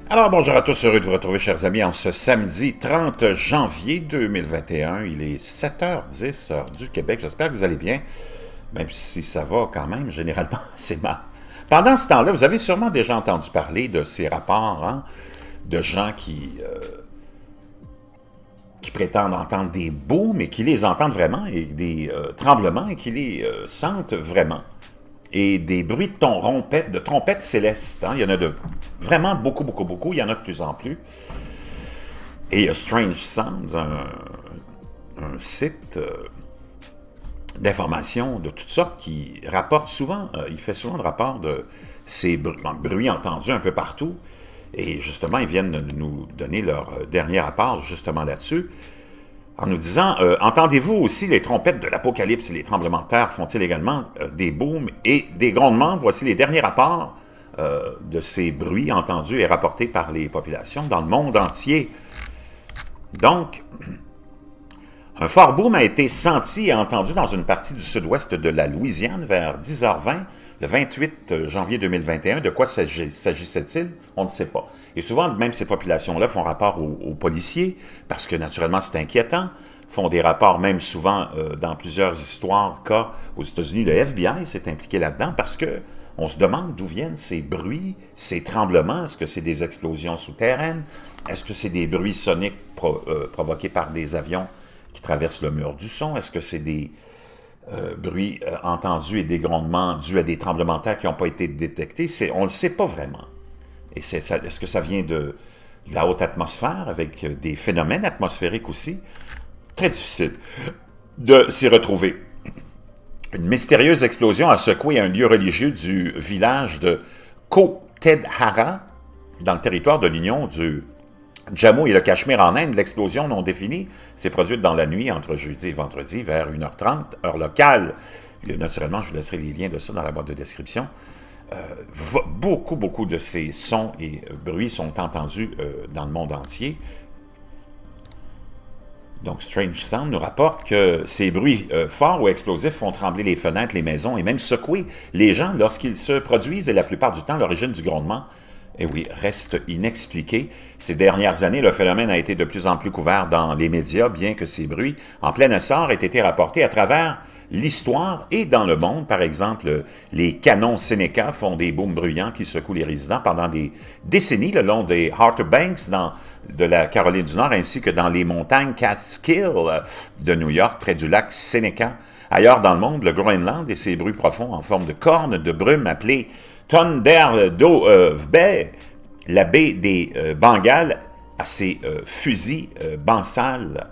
Alors bonjour à tous, heureux de vous retrouver chers amis en ce samedi 30 janvier 2021. Il est 7h10 heure du Québec, j'espère que vous allez bien, même si ça va quand même, généralement c'est mal. Pendant ce temps-là, vous avez sûrement déjà entendu parler de ces rapports, hein, de gens qui prétendent entendre des booms et qui les entendent vraiment, et des tremblements et qui les sentent vraiment. Et des bruits de trompettes célestes. Hein. Il y en a de vraiment beaucoup, beaucoup, beaucoup. Il y en a de plus en plus. Et il y a Strange Sounds, un site d'information de toutes sortes qui rapporte souvent, il fait souvent de rapports de ces bruits entendus un peu partout. Et justement, ils viennent de nous donner leur dernier rapport justement là-dessus, en nous disant entendez-vous aussi les trompettes de l'Apocalypse et les tremblements de terre font-ils également des booms et des grondements? Voici les derniers rapports de ces bruits entendus et rapportés par les populations dans le monde entier. Donc, un fort boom a été senti et entendu dans une partie du sud-ouest de la Louisiane vers 10h20, le 28 janvier 2021. De quoi s'agissait-il? On ne sait pas. Et souvent, même ces populations-là font rapport aux policiers, parce que naturellement c'est inquiétant, font des rapports même souvent dans plusieurs histoires, cas aux États-Unis, le FBI s'est impliqué là-dedans, parce que on se demande d'où viennent ces bruits, ces tremblements. Est-ce que c'est des explosions souterraines? Est-ce que c'est des bruits soniques provoqués par des avions qui traversent le mur du son? Est-ce que c'est des bruits entendus et des grondements dus à des tremblements de terre qui n'ont pas été détectés? On ne le sait pas vraiment. Et est-ce que ça vient de la haute atmosphère, avec des phénomènes atmosphériques aussi? Très difficile de s'y retrouver. Une mystérieuse explosion a secoué un lieu religieux du village de Kotedhara, dans le territoire de l'Union du Jammu et le Cachemire en Inde. L'explosion non définie s'est produite dans la nuit entre jeudi et vendredi vers 1h30, heure locale. Naturellement, je vous laisserai les liens de ça dans la boîte de description. Beaucoup de ces sons et bruits sont entendus dans le monde entier. Donc, Strange Sound nous rapporte que ces bruits forts ou explosifs font trembler les fenêtres, les maisons et même secouer les gens lorsqu'ils se produisent, et la plupart du temps, l'origine du grondement, eh oui, reste inexpliquée. Ces dernières années, le phénomène a été de plus en plus couvert dans les médias, bien que ces bruits en plein essor aient été rapportés à travers l'histoire et dans le monde. Par exemple, les canons Seneca font des booms bruyants qui secouent les résidents pendant des décennies le long des Outer Banks de la Caroline du Nord, ainsi que dans les montagnes Catskill de New York, près du lac Seneca. Ailleurs dans le monde, le Groenland et ses bruits profonds en forme de cornes de brume appelées Bay, la baie des Bengales, à ses fusils bansales.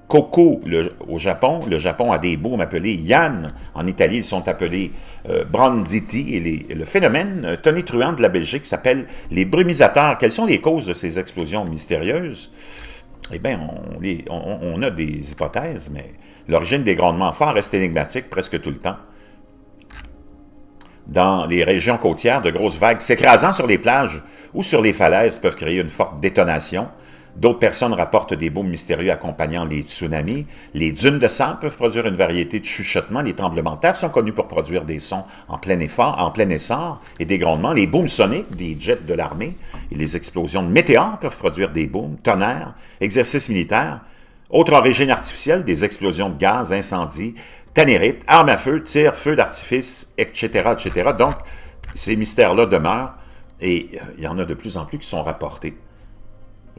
Koko au Japon, le Japon a des booms appelés Yan. En Italie, ils sont appelés Branditi. Et le phénomène tonitruant de la Belgique s'appelle les brumisateurs. Quelles sont les causes de ces explosions mystérieuses? Eh bien, on a des hypothèses, mais l'origine des grondements forts reste énigmatique presque tout le temps. Dans les régions côtières, de grosses vagues s'écrasant sur les plages ou sur les falaises peuvent créer une forte détonation. D'autres personnes rapportent des booms mystérieux accompagnant les tsunamis. Les dunes de sable peuvent produire une variété de chuchotements. Les tremblements de terre sont connus pour produire des sons en plein essor et des grondements. Les booms soniques des jets de l'armée et les explosions de météores peuvent produire des booms, tonnerres, exercices militaires. Autre origine artificielle, des explosions de gaz, incendies, tannérites, armes à feu, tirs, feux d'artifice, etc., etc. Donc, ces mystères-là demeurent et il y en a de plus en plus qui sont rapportés.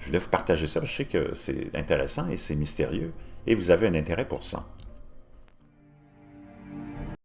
Je voulais vous partager ça, parce que je sais que c'est intéressant et c'est mystérieux, et vous avez un intérêt pour ça.